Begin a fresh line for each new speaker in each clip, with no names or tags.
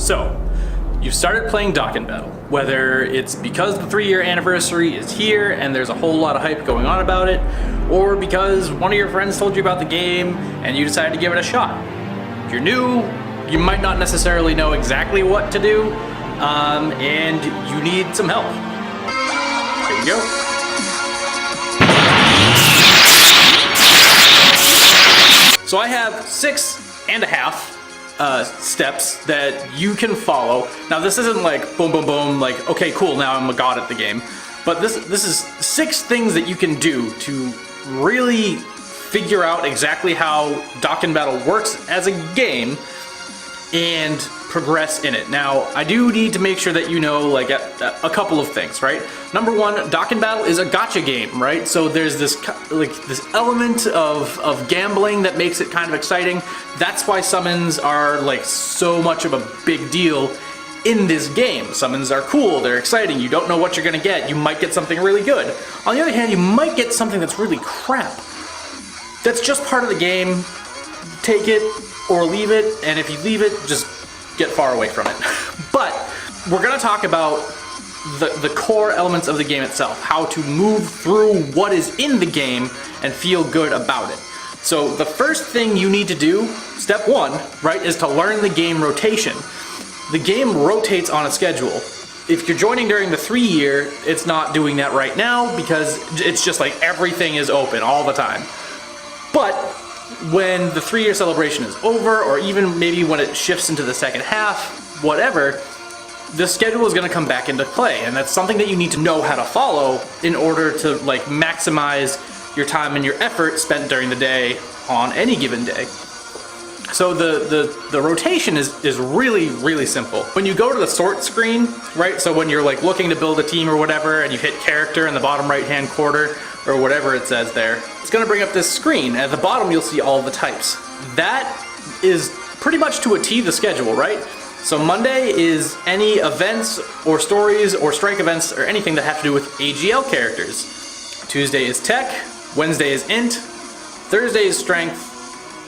So, you've started playing Dokkan Battle, whether it's because the 3-year anniversary is here and there's a whole lot of hype going on about it, or because one of your friends told you about the game and you decided to give it a shot. If you're new, you might not necessarily know exactly what to do, and you need some help. Here we go. So I have 6.5 steps that you can follow. Now this isn't like boom, boom, boom, like, okay, cool, now I'm a god at the game. But this is 6 things that you can do to really figure out exactly how Dokkan Battle works as a game and progress in it. Now, I do need to make sure that you know like a couple of things, right? Number one, Dokkan Battle is a gacha game, right? So there's this element of gambling that makes it kind of exciting. That's why summons are like so much of a big deal in this game. Summons are cool, they're exciting, you don't know what you're gonna get. You might get something really good. On the other hand, you might get something that's really crap. That's just part of the game. Take it or leave it, and if you leave it, just get far away from it. But we're gonna talk about the core elements of the game itself, how to move through what is in the game and feel good about it. So the first thing you need to do, step 1, right, is to learn the game rotation. The game rotates on a schedule. If you're joining during the 3-year, it's not doing that right now because it's just like everything is open all the time. But when the 3-year celebration is over, or even maybe when it shifts into the second half, whatever, the schedule is going to come back into play, and that's something that you need to know how to follow in order to like maximize your time and your effort spent during the day on any given day. So the rotation is really simple. When you go to the sort screen, right, so when you're like looking to build a team or whatever, and you hit character in the bottom right hand corner, or whatever it says there, it's gonna bring up this screen. At the bottom you'll see all the types. That is pretty much to a T the schedule, right? So Monday is any events or stories or strike events or anything that have to do with AGL characters. Tuesday is tech, Wednesday is int, Thursday is strength,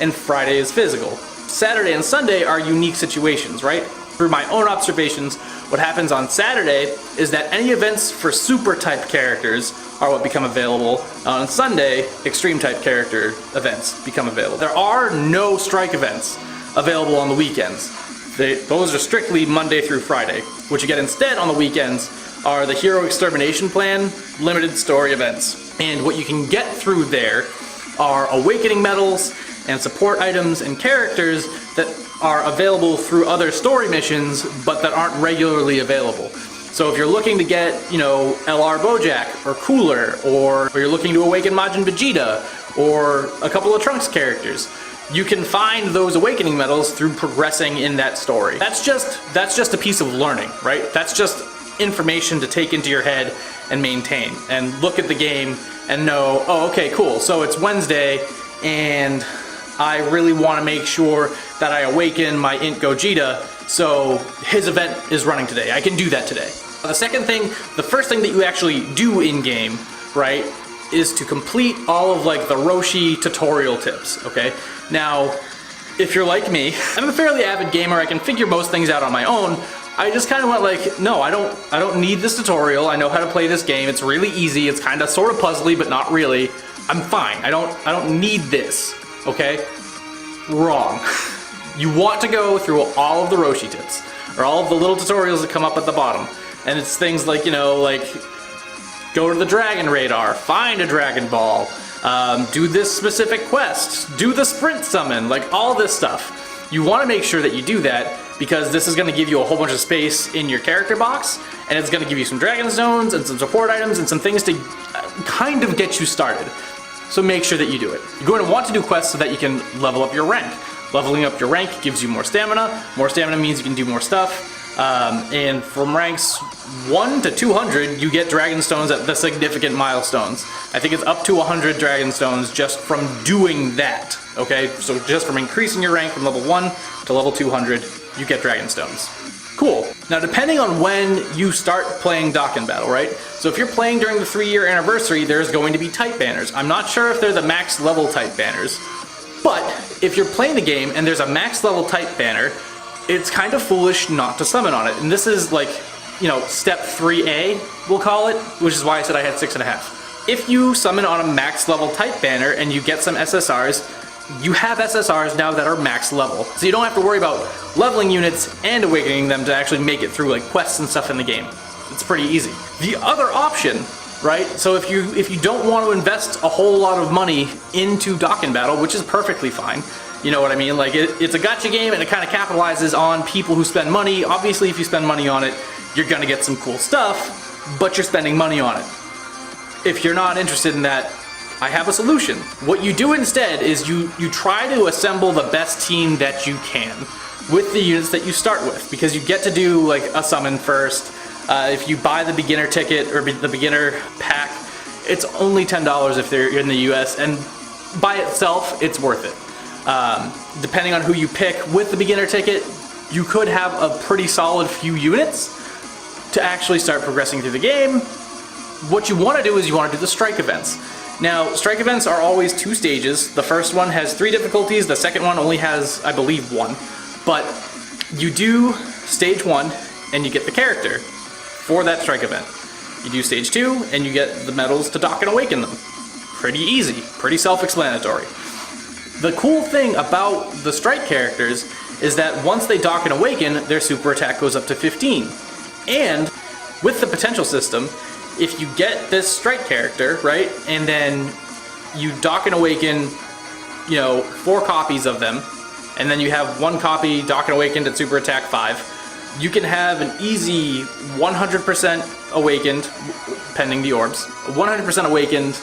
and Friday is physical. Saturday and Sunday are unique situations, right? Through my own observations, what happens on Saturday is that any events for super type characters are what become available. On Sunday, extreme type character events become available. There are no strike events available on the weekends. Those are strictly Monday through Friday. What you get instead on the weekends are the Hero Extermination Plan limited story events. And what you can get through there are awakening medals and support items and characters that are available through other story missions but that aren't regularly available. So if you're looking to get, you know, LR Bojack or Cooler, or you're looking to awaken Majin Vegeta or a couple of Trunks characters, you can find those awakening medals through progressing in that story. That's just a piece of learning, right? That's just information to take into your head and maintain and look at the game and know, oh, okay, cool, so it's Wednesday and I really want to make sure that I awaken my Int Gogeta, so his event is running today. I can do that today. The second thing, the first thing that you actually do in-game, right, is to complete all of like the Roshi tutorial tips, okay? Now, if you're like me, I'm a fairly avid gamer, I can figure most things out on my own. I just kind of went like, no, I don't need this tutorial. I know how to play this game. It's really easy. It's kind of sort of puzzly, but not really. I'm fine. I don't need this. Okay? Wrong. You want to go through all of the Roshi tips, or all of the little tutorials that come up at the bottom. And it's things like, you know, like, go to the Dragon Radar, find a Dragon Ball, do this specific quest, do the sprint summon, like all this stuff. You want to make sure that you do that, because this is going to give you a whole bunch of space in your character box, and it's going to give you some Dragon Stones and some support items and some things to kind of get you started. So make sure that you do it. You're going to want to do quests so that you can level up your rank. Leveling up your rank gives you more stamina. More stamina means you can do more stuff. And from ranks 1 to 200, you get Dragon Stones at the significant milestones. I think it's up to 100 Dragon Stones just from doing that, okay? So just from increasing your rank from level 1 to level 200, you get Dragon Stones. Cool. Now, depending on when you start playing Dokkan Battle, right? So if you're playing during the 3-year anniversary, there's going to be type banners. I'm not sure if they're the max level type banners, but if you're playing the game and there's a max level type banner, it's kind of foolish not to summon on it. And this is like, you know, step 3A, we'll call it, which is why I said I had 6.5. If you summon on a max level type banner and you get some SSRs, you have SSRs now that are max level. So you don't have to worry about leveling units and awakening them to actually make it through like quests and stuff in the game. It's pretty easy. The other option, right? So if you don't want to invest a whole lot of money into Dokkan Battle, which is perfectly fine, you know what I mean? Like it's a gacha game and it kind of capitalizes on people who spend money. Obviously, if you spend money on it, you're gonna get some cool stuff, but you're spending money on it. If you're not interested in that, I have a solution. What you do instead is you try to assemble the best team that you can with the units that you start with, because you get to do like a summon first. If you buy the beginner ticket or the beginner pack, it's only $10 if they're in the US, and by itself, it's worth it. Depending on who you pick with the beginner ticket, you could have a pretty solid few units to actually start progressing through the game. What you want to do is you want to do the strike events. Now, strike events are always 2 stages. The first one has 3 difficulties, the second one only has, I believe, 1. But you do stage 1 and you get the character for that strike event. You do stage 2 and you get the medals to dock and awaken them. Pretty easy, pretty self-explanatory. The cool thing about the strike characters is that once they dock and awaken, their super attack goes up to 15. And with the potential system, if you get this strike character, right, and then you dock and awaken, you know, 4 copies of them, and then you have 1 copy dock and awakened at super attack 5, you can have an easy 100% awakened, pending the orbs, 100% awakened,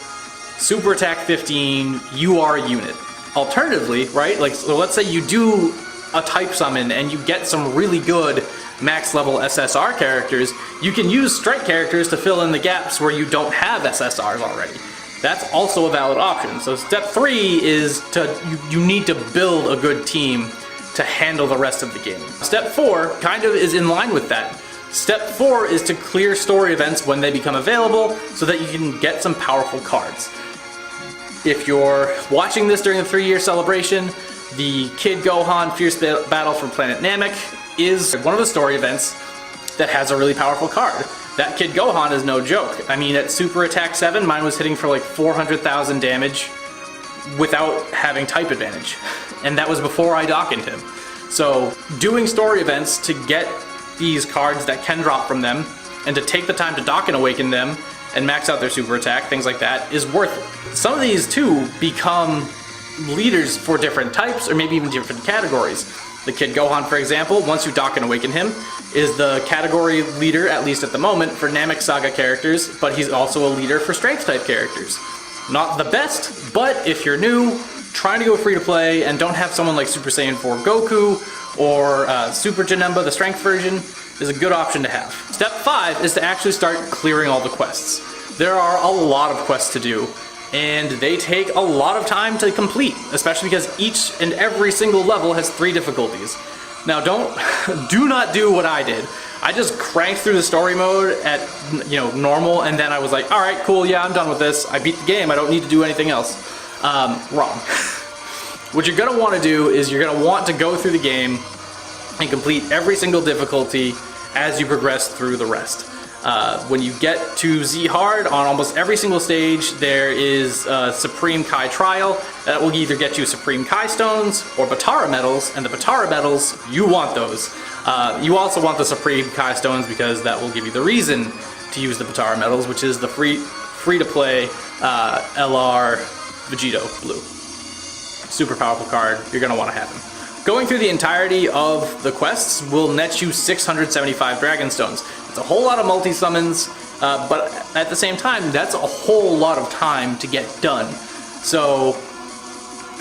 super attack 15 UR unit. Alternatively, right, like, so let's say you do a type summon and you get some really good max level SSR characters, you can use strike characters to fill in the gaps where you don't have SSRs already. That's also a valid option. So step 3 is you need to build a good team to handle the rest of the game. Step 4 kind of is in line with that. Step 4 is to clear story events when they become available so that you can get some powerful cards. If you're watching this during the 3-year celebration, the Kid Gohan Fierce Battle for Planet Namek is one of the story events that has a really powerful card. That Kid Gohan is no joke. I mean, at Super Attack 7, mine was hitting for like 400,000 damage without having type advantage. And that was before I dockened him. So doing story events to get these cards that can drop from them, and to take the time to dock and awaken them, and max out their super attack, things like that, is worth it. Some of these too become leaders for different types, or maybe even different categories. The Kid Gohan, for example, once you dock and awaken him, is the category leader, at least at the moment, for Namek Saga characters, but he's also a leader for Strength type characters. Not the best, but if you're new, trying to go free to play, and don't have someone like Super Saiyan 4 Goku, or Super Janemba, the Strength version, is a good option to have. Step 5 is to actually start clearing all the quests. There are a lot of quests to do, and they take a lot of time to complete, especially because each and every single level has 3 difficulties. Now do not do what I did. I just cranked through the story mode at, you know, normal, and then I was like, alright, cool, yeah, I'm done with this. I beat the game, I don't need to do anything else. Wrong. What you're gonna want to do is you're gonna want to go through the game and complete every single difficulty as you progress through the rest. When you get to Z Hard, on almost every single stage, there is a Supreme Kai Trial that will either get you Supreme Kai Stones or Batara Medals, and the Batara Medals, you want those. You also want the Supreme Kai Stones because that will give you the reason to use the Batara Medals, which is the free-to-play LR Vegito Blue. Super powerful card, you're going to want to have him. Going through the entirety of the quests will net you 675 Dragon Stones. It's a whole lot of multi-summons, but at the same time, that's a whole lot of time to get done. So,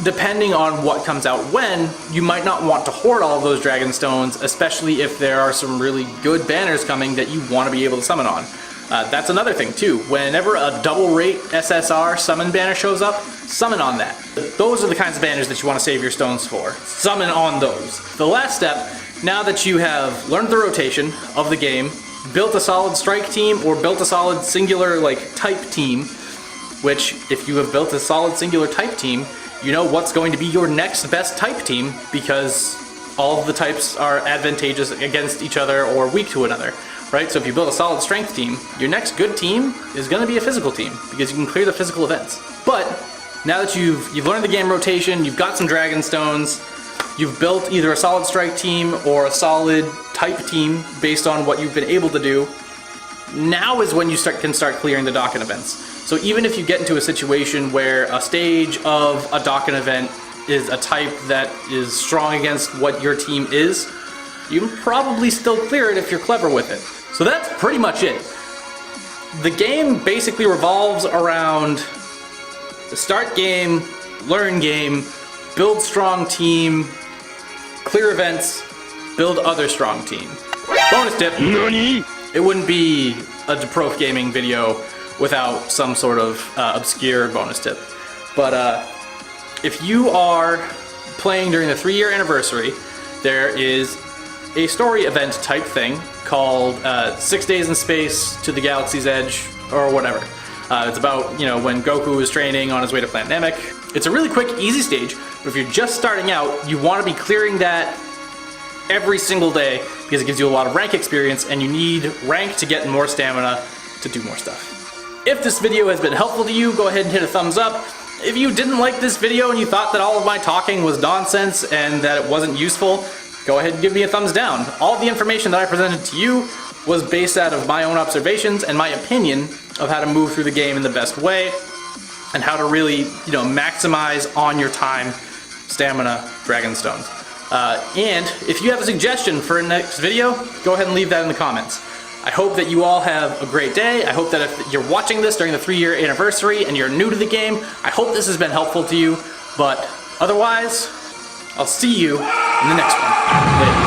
depending on what comes out when, you might not want to hoard all of those Dragon Stones, especially if there are some really good banners coming that you want to be able to summon on. That's another thing too. Whenever a double rate SSR summon banner shows up, summon on that. Those are the kinds of banners that you want to save your stones for. Summon on those. The last step, now that you have learned the rotation of the game, built a solid strike team, or built a solid singular type team, which if you have built a solid singular type team, you know what's going to be your next best type team, because all of the types are advantageous against each other or weak to another, right? So if you build a solid strength team, your next good team is going to be a physical team because you can clear the physical events. But now that you've learned the game rotation, you've got some Dragon Stones, you've built either a solid strike team or a solid type team based on what you've been able to do, now is when you can start clearing the Dokkan events. So even if you get into a situation where a stage of a Dokkan event is a type that is strong against what your team is, you can probably still clear it if you're clever with it. So that's pretty much it. The game basically revolves around the start game, learn game, build strong team, clear events, build other strong team. Bonus tip, it wouldn't be a Prof Gaming video without some sort of obscure bonus tip. But if you are playing during the 3-year anniversary, there is a story event type thing called 6 Days in Space to the Galaxy's Edge, or whatever. It's about, you know, when Goku is training on his way to Planet Namek. It's a really quick, easy stage, but if you're just starting out, you want to be clearing that every single day because it gives you a lot of rank experience, and you need rank to get more stamina to do more stuff. If this video has been helpful to you, go ahead and hit a thumbs up. If you didn't like this video and you thought that all of my talking was nonsense and that it wasn't useful, go ahead and give me a thumbs down. All the information that I presented to you was based out of my own observations and my opinion of how to move through the game in the best way and how to really, you know, maximize on your time, stamina, Dragon Stones. And if you have a suggestion for a next video, go ahead and leave that in the comments. I hope that you all have a great day. I hope that if you're watching this during the 3-year anniversary and you're new to the game, I hope this has been helpful to you. But otherwise, I'll see you in the next one. Later.